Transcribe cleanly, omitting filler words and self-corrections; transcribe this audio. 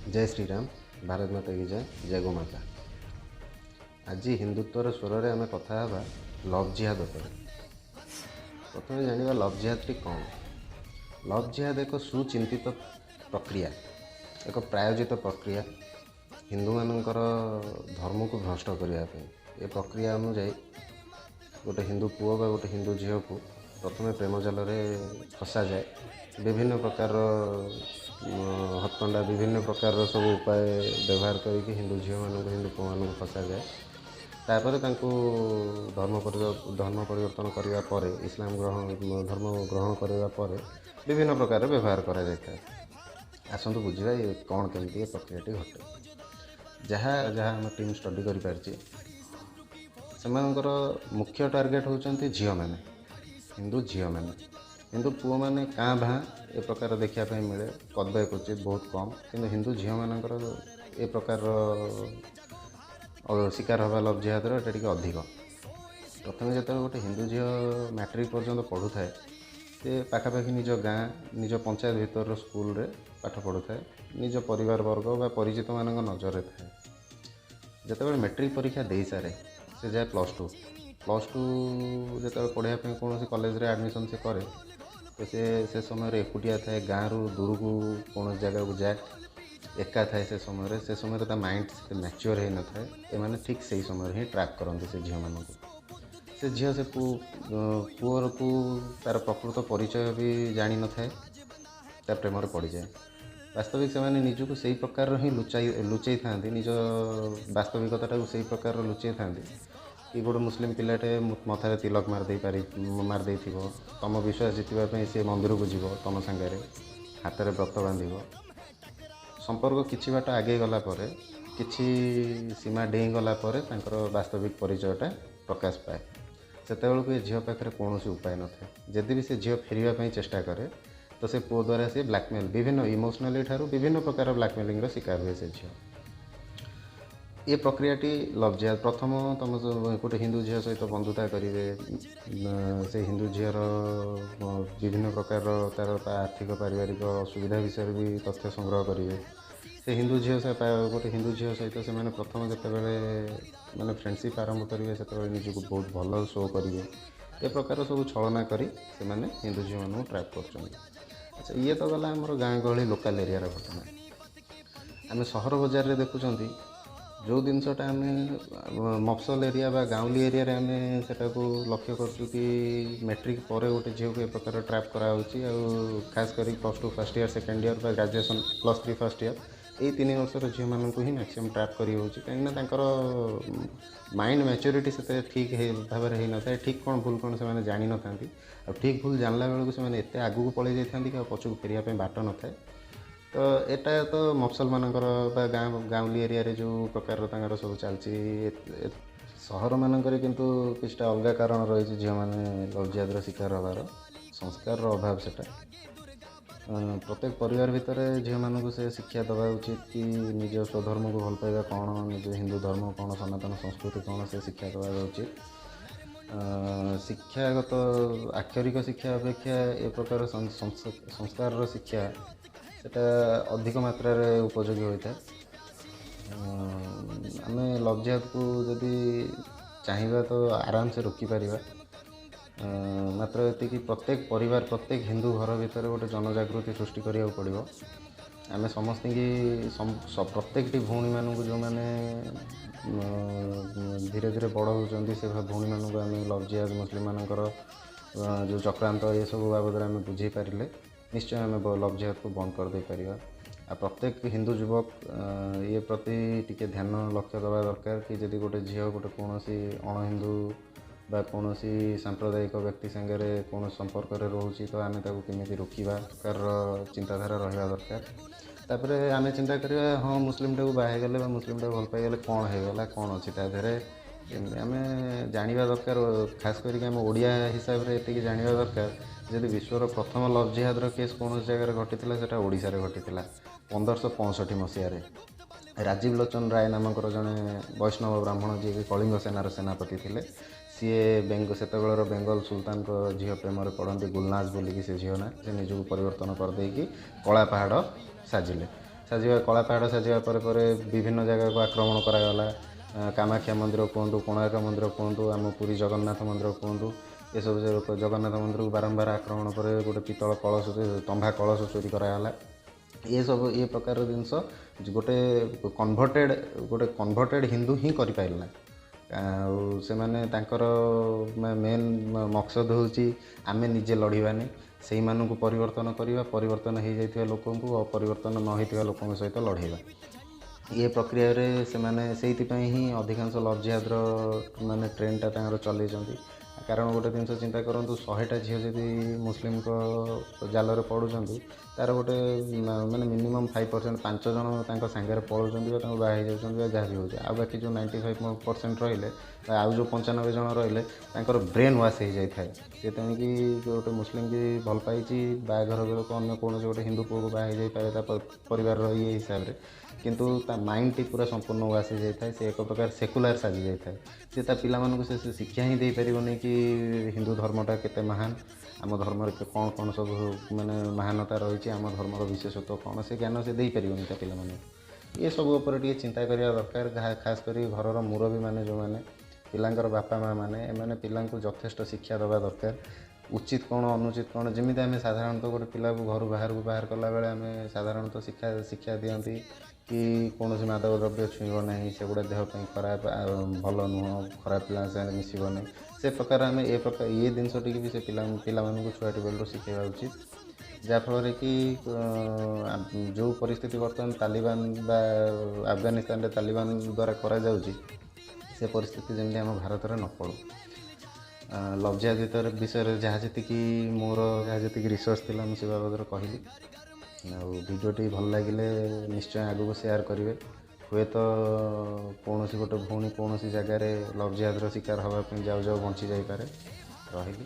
जय श्री राम। भारत माता की जय। जय गो माता। आज हिंदुत्वर स्वर में आम कथा लव जिहाद पर। प्रथम जाना लव जिहाद कौन। लव जिहाद एक सुचिंतित प्रक्रिया, एक प्रायोजित प्रक्रिया हिंदू मानकर धर्म को भ्रष्ट करने। ये प्रक्रिया अनुजाई गोटे हिंदू पुओ बा गोटे हिंदू झील को प्रथम प्रेम जाल फसा जाए। विभिन्न प्रकार हथकंडा विभिन्न प्रकार सब उपाय व्यवहार करके हिंदू झील मान हिंदू पुओ मान फसा जाए। तापर धर्म परिवर्तन करने पर इस्लाम धर्म ग्रहण करने पर विभिन्न प्रकार व्यवहार करा जाए। आसतु बुझा ये कौन केमती प्रक्रियाटी घटे। जहाँ जहाँ आम टीम स्टडी कर मुख्य टार्गेट होती झील मैंने हिंदू झील मैंने हिंदू पुओ मैंने काँ भाँ ए प्रकार देखापी मिले कदय क्वचित बहुत कम कि हिंदू झील मानकर ए प्रकार शिकार हवा लव जिहाद टे अधिक। प्रथम जो गोटे हिंदू झील मैट्रिक पर्यंत पढ़ू थाए से पाखापाखि निज गाँ निज पंचायत भीतर स्कूल रे पाठ पढ़ू थाए निज परिवार वर्ग बा परिचित मान नजर थाए। जिते मैट्रिक परीक्षा दे सारे से जाए प्लस टू जो पढ़ाई कौन कॉलेज रे एडमिशन से करे तो से समय एकुटिया थाए गाँव रु दूर को कौन जगह को जाए एका थाए। से समय माइंड मैच्योर हो न थाए। एमाने ठीक से समय ही ट्रैक करते से झील मान से झील से पुअर को तार प्रकृत परिचय भी जानी न था प्रेम पड़ जाए। वास्तविक से निजक से प्रकार ही लुचाई था निज वास्तविकता से प्रकार लुचाई था कि गोटे मुस्लिम पिलाटे मथारे तिलक मारदे तुम विश्वास जितवाई सी मंदिर को जीव तुम सांगे हाथ में व्रत बांध संपर्क किछि बाट आगे गला परे किछि सीमा डेई गला परे तांकर वास्तविक परिचयटा प्रकाश पाए। सेतेबेलू ये झील पाखे कौन उपाय न था। जदि भी से झील फेरवाई चेष्टा करे तो से पुओ द्वारा से ब्लैकमेल विभिन्न इमोशनली ठारू विभिन्न प्रकार ब्लैकमेलिंग शिकार हुए से झील। ये प्रक्रियाटी लव जिहाद प्रथम तुम गोटे हिंदू झील सहित बंधुता करेंगे से हिंदू झील विभिन्न प्रकार तार आर्थिक पारिवारिक असुविधा विषय भी तथ्य संग्रह करेंगे। से हिंदू झील से गोटे हिंदू झील सहित से मैंने प्रथम जो मैंने फ्रेंडशिप आरंभ करेंगे से निजक बहुत भल शो करेंगे। ए प्रकार सब छलना करी से माने हिंदू झील मान ट्रैप कर। अच्छा ये तो गला आम गाँ गहली लोकल एरिया घटना। आम सहर बजार में देखुं जो जिनसटा आम मफसल एरिया बा गाँवली एरिया रे आम सेटा को लक्ष्य करछु कि मैट्रिक पर गोटे झील को ए प्रकार ट्रैप कराऊँगी। खास कर plus two first year second year बा graduation plus three first year यही 3 वर्षर झील मान ही मैक्सिमम ट्रैप करी कहीं माइंड मैच्योरिटी से ठीक भाव में होता है। ठीक कौन भूल कौन से जानी न था ठीक भूल जानला बेलू से एत आगू पलि जाती कि पछक फेरिया बाट न था। तो एटा तो मफसल मानकर गाँवली एरिया रे जो प्रकार सब चलती सहर मानक किंतु किसी अलग कारण रही झील मैंने लव जिहाद शिकार हबार संस्कार अभाव से प्रत्येक परिवार भितर झील मानक से शिक्षा दवा उचित कि निज स्वधर्म को भल पाइबा कौन निज हिंदू धर्म कौन सनातन संस्कृति कौन से शिक्षा दवा उचित। शिक्षागत आक्षरिक शिक्षा अपेक्षा ए प्रकार संस्कार शिक्षा सेटा अधिक मात्रा रे उपयोगी होता है। आम लव जिहाद को जदि चाहिए तो आराम से रोकी पारिबा। मात्र ये प्रत्येक परिवार प्रत्येक हिंदू घर भितर गोटे जनजागृति सृष्टि करिया पड़िबो। आम समस्त की प्रत्येक भौणी मानू जो मैंने धीरे धीरे बड़ होती से भौणी मानू आम लव जिहाद मुस्लिम मानकर जो चक्रांत ये सब बाबद आम बुझे पारे निश्चय आम लव जिहाद को बंद कर दे पारिबा। आ प्रत्येक हिंदू युवक ये प्रति टिके ध्यान लक्ष्य देवा दरकार कि जदि गोटे झील गोटे कौन अण हिंदू बा कौन सांप्रदायिक व्यक्ति सांगे कौन संपर्क में रोचे तो आम केमी रोकवा प्रकार चिंताधारा रहा दरकार। तापर आम चिंता करिया हाँ मुस्लिम टाक बाहगले मुस्लिम टाक भल पाईगले कौन होगा कौन अच्छी ताधे आम जाना दरकार। खास करके आम ओडिया हिसाब से ये जाना दरकार जदि विश्वर प्रथम लव जिहाद केस कौन जगह घटी से ओडिशा रे घटी 1565 मसीह राजीव लोचन राय नामक जड़े वैष्णव ब्राह्मण जी कलिंग सेनार सेनापति थे। सी सेतबेलर बेंगल सुल्तान को झील प्रेम पड़ती गुलनाज बोलिकी से झील ना से निजक परिवर्तन करदे कला पहाड़ साजिले। ସାଜିବା କଳା ପାହାଡ଼ ସାଜିବା ପରେ ପରେ ବିଭିନ୍ନ ଜାଗାକୁ ଆକ୍ରମଣ କରାଗଲା। କାମାକ୍ଷା ମନ୍ଦିର କୁହନ୍ତୁ, କୋଣାର୍କ ମନ୍ଦିର କୁହନ୍ତୁ, ଆମ ପୁରୀ ଜଗନ୍ନାଥ ମନ୍ଦିର କୁହନ୍ତୁ, ଏସବୁ ଜଗନ୍ନାଥ ମନ୍ଦିରକୁ ବାରମ୍ବାର ଆକ୍ରମଣ ପରେ ଗୋଟେ ପିତ୍ତଳ କଳସ, ତମ୍ବା କଳସ ଚୋରି କରାଗଲା। ଏ ପ୍ରକାର ଜିନିଷ ଗୋଟେ କନଭର୍ଟେଡ଼ ହିନ୍ଦୁ ହିଁ କରିପାରିଲା। ଆଉ ସେମାନେ ତାଙ୍କର ମେନ୍ ମକସଦ ହେଉଛି ଆମେ ନିଜେ ଲଢ଼ିବାନି, ସେଇମାନଙ୍କୁ ପରିବର୍ତ୍ତନ କରିବା, ପରିବର୍ତ୍ତନ ହୋଇଯାଇଥିବା ଲୋକଙ୍କୁ ପରିବର୍ତ୍ତନ ନ ହୋଇଥିବା ଲୋକଙ୍କ ସହିତ ଲଢ଼େଇବା। ଏ ପ୍ରକ୍ରିୟାରେ ସେମାନେ ସେଇଥିପାଇଁ ହିଁ ଅଧିକାଂଶ ଲଭ୍ ଜିହାଦର ଟ୍ରେଣ୍ଡଟା ତାଙ୍କର ଚଲେଇଛନ୍ତି। କାରଣ ଗୋଟେ ଜିନିଷ ଚିନ୍ତା କରନ୍ତୁ, 100ଟା ଝିଅ ଯଦି ମୁସଲିମଙ୍କ ଜାଲରେ ପଡ଼ୁଛନ୍ତି, ତା'ର ଗୋଟେ ମିନିମମ୍ 5% 5 ଜଣ ତାଙ୍କ ସାଙ୍ଗରେ ପଳାଉଛନ୍ତି ବା ତାଙ୍କୁ ବାହା ହେଇଯାଉଛନ୍ତି ବା ଯାହା ବି ହେଉଛି। ଆଉ ବାକି ଯେଉଁ 95% ରହିଲେ ବା ଆଉ ଯେଉଁ 95 ଜଣ ରହିଲେ ତାଙ୍କର ବ୍ରେନ୍ ୱାଶ୍ ହେଇଯାଇଥାଏ। ସେ ତେଣିକି ଗୋଟେ ମୁସଲିମ କି ଭଲ ପାଇଛି, ବାହାଘର ବେଳକୁ ଅନ୍ୟ କୌଣସି ଗୋଟେ ହିନ୍ଦୁ ପୁଅକୁ ବାହା ହେଇଯାଇପାରେ ତା ପରିବାରର ହିସାବରେ, କିନ୍ତୁ ତା ମାଇଣ୍ଡଟି ପୁରା ସମ୍ପୂର୍ଣ୍ଣ ୱାଶ୍ ହେଇଯାଇଥାଏ। ସେ ଏକ ପ୍ରକାର ସେକୁଲାର ସାଜି ଯାଇଥାଏ। ସେ ତା ପିଲାମାନଙ୍କୁ ସେ ଶିକ୍ଷା ହିଁ ଦେଇପାରିବନି କି ହିନ୍ଦୁ ଧର୍ମଟା କେତେ ମହାନ, ଆମ ଧର୍ମରେ କ'ଣ ସବୁ ମହାନତା ରହିଛି, ଆମ ଧର୍ମର ବିଶେଷତ୍ୱ କ'ଣ, ସେ ଜ୍ଞାନ ସେ ଦେଇପାରିବନି ତା ପିଲାମାନଙ୍କୁ। ଏସବୁ ଉପରେ ଟିକେ ଚିନ୍ତା କରିବା ଦରକାର। ଖାସ୍ କରି ଘରର ମୁରବୀମାନେ ଯେଉଁମାନେ, ପିଲାଙ୍କର ବାପା ମାଆ ମାନେ, ଏମାନେ ପିଲାଙ୍କୁ ଯଥେଷ୍ଟ ଶିକ୍ଷା ଦେବା ଦରକାର। ଉଚିତ କ'ଣ ଅନୁଚିତ କ'ଣ, ଯେମିତି ଆମେ ସାଧାରଣତଃ ଗୋଟେ ପିଲାକୁ ଘରୁ ବାହାରକୁ ବାହାର କଲାବେଳେ ଆମେ ସାଧାରଣତଃ ଶିକ୍ଷା ଦିଅନ୍ତି କି କୌଣସି ମାଦକ ଦ୍ରବ୍ୟ ଛୁଇଁବ ନାହିଁ, ସେଗୁଡ଼ା ଦେହ ପାଇଁ ଖରାପ, ଭଲ ନୁହଁ, ଖରାପ ପିଲାଙ୍କ ସାଙ୍ଗରେ ମିଶିବ ନାହିଁ। ସେ ପ୍ରକାର ଆମେ ଏ ଜିନିଷଟିକି ବି ସେ ପିଲାମାନଙ୍କୁ ଛୁଆଟି ବେଳରୁ ଶିଖାଇବା ଉଚିତ। ଯାହାଫଳରେ କି ଯେଉଁ ପରିସ୍ଥିତି ବର୍ତ୍ତମାନ ତାଲିବାନ ବା ଆଫଗାନିସ୍ତାନରେ ତାଲିବାନ ଦ୍ୱାରା କରାଯାଉଛି, ସେ ପରିସ୍ଥିତି ଯେମିତି ଆମ ଭାରତରେ ନ ପଡ଼ୁ। ଲଭ୍ ଜିହାଦ ବିଷୟରେ ଯାହା ଯେତିକି ରିସର୍ଚ୍ଚ ଥିଲା ମୁଁ ସେ ବାବଦରେ କହିଲି। ଆଉ ଭିଡ଼ିଓଟି ଭଲ ଲାଗିଲେ ନିଶ୍ଚୟ ଆଗକୁ ସେୟାର କରିବେ। ହୁଏତ କୌଣସି ଗୋଟେ ଭଉଣୀ କୌଣସି ଜାଗାରେ ଲଭ୍ ଜିହାଦର ଶିକାର ହେବା ପାଇଁ ଯାଉ ବଞ୍ଚି ଯାଇପାରେ। ରହିଲି।